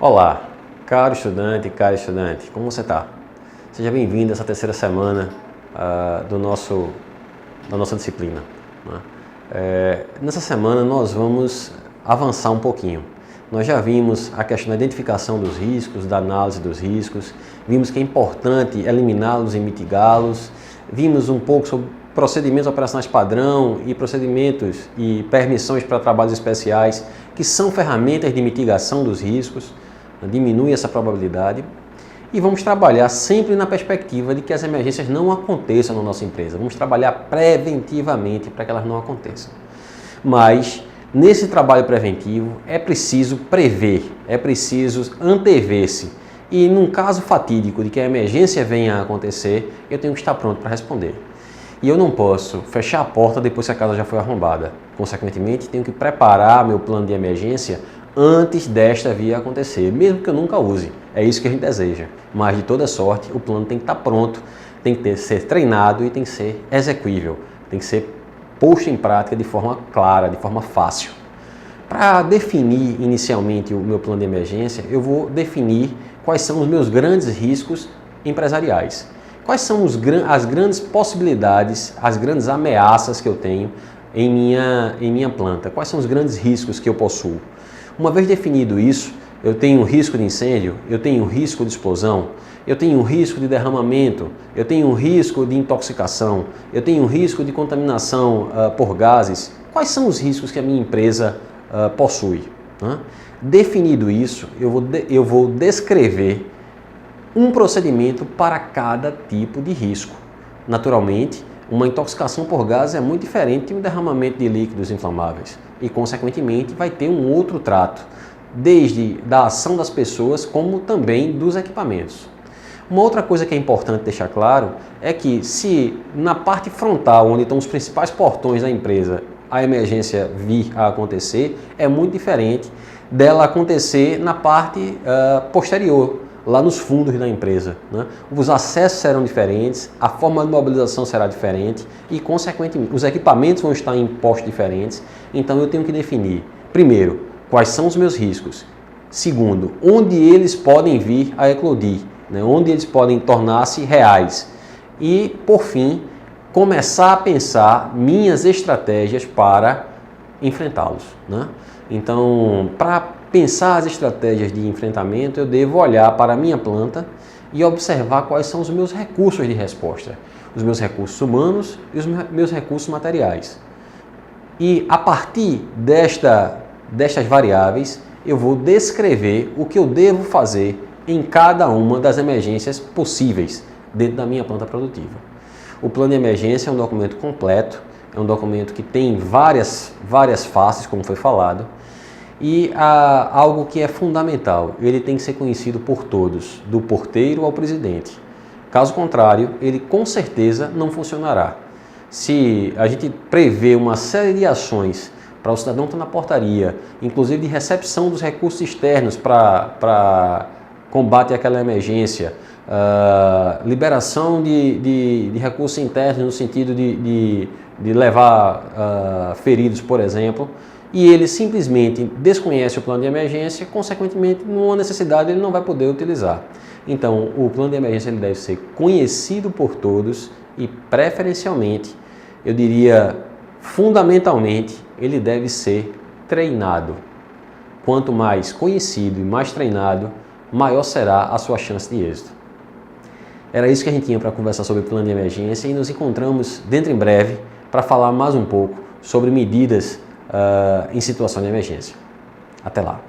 Olá, caro estudante, cara estudante, como você está? Seja bem-vindo a essa terceira semana da nossa disciplina. Né? Nessa semana nós vamos avançar um pouquinho. Nós já vimos a questão da identificação dos riscos, da análise dos riscos, vimos que é importante eliminá-los e mitigá-los, vimos um pouco sobre procedimentos operacionais padrão e procedimentos e permissões para trabalhos especiais, que são ferramentas de mitigação dos riscos, diminui essa probabilidade. E vamos trabalhar sempre na perspectiva de que as emergências não aconteçam na nossa empresa. Vamos trabalhar preventivamente para que elas não aconteçam. Mas nesse trabalho preventivo é preciso prever, é preciso antever-se. E num caso fatídico de que a emergência venha a acontecer, eu tenho que estar pronto para responder. E eu não posso fechar a porta depois que a casa já foi arrombada. Consequentemente, tenho que preparar meu plano de emergência antes desta vir a acontecer, mesmo que eu nunca use. É isso que a gente deseja. Mas, de toda sorte, o plano tem que estar pronto, tem que ser treinado e tem que ser execuível, tem que ser posto em prática de forma clara, de forma fácil. Para definir inicialmente o meu plano de emergência, eu vou definir quais são os meus grandes riscos empresariais. Quais são as grandes possibilidades, as grandes ameaças que eu tenho em minha planta? Quais são os grandes riscos que eu possuo? Uma vez definido isso, eu tenho risco de incêndio, eu tenho risco de explosão, eu tenho risco de derramamento, eu tenho risco de intoxicação, eu tenho risco de contaminação por gases. Quais são os riscos que a minha empresa possui? Né? Definido isso, eu vou descrever um procedimento para cada tipo de risco. Naturalmente, uma intoxicação por gases é muito diferente de um derramamento de líquidos inflamáveis e, consequentemente, vai ter um outro trato, desde da ação das pessoas como também dos equipamentos. Uma outra coisa que é importante deixar claro é que se na parte frontal, onde estão os principais portões da empresa, a emergência vir a acontecer, é muito diferente dela acontecer na parte posterior, lá nos fundos da empresa. Né? Os acessos serão diferentes, a forma de mobilização será diferente e, consequentemente, os equipamentos vão estar em postos diferentes. Então, eu tenho que definir, primeiro, quais são os meus riscos. Segundo, onde eles podem vir a eclodir, né? Onde eles podem tornar-se reais. E, por fim, começar a pensar minhas estratégias para enfrentá-los. Né? Então, para pensar as estratégias de enfrentamento, eu devo olhar para a minha planta e observar quais são os meus recursos de resposta, os meus recursos humanos e os meus recursos materiais. E a partir destas variáveis, eu vou descrever o que eu devo fazer em cada uma das emergências possíveis dentro da minha planta produtiva. O plano de emergência é um documento completo, é um documento que tem várias faces, como foi falado, e algo que é fundamental, ele tem que ser conhecido por todos, do porteiro ao presidente. Caso contrário, ele com certeza não funcionará. Se a gente prevê uma série de ações para o cidadão estar na portaria, inclusive de recepção dos recursos externos para combate àquela emergência, liberação de recursos internos no sentido de levar feridos, por exemplo, e ele simplesmente desconhece o plano de emergência, consequentemente, numa necessidade ele não vai poder utilizar. Então, o plano de emergência ele deve ser conhecido por todos e, preferencialmente, eu diria, fundamentalmente, ele deve ser treinado. Quanto mais conhecido e mais treinado, maior será a sua chance de êxito. Era isso que a gente tinha para conversar sobre o plano de emergência e nos encontramos dentro em breve para falar mais um pouco sobre medidas em situação de emergência. Até lá!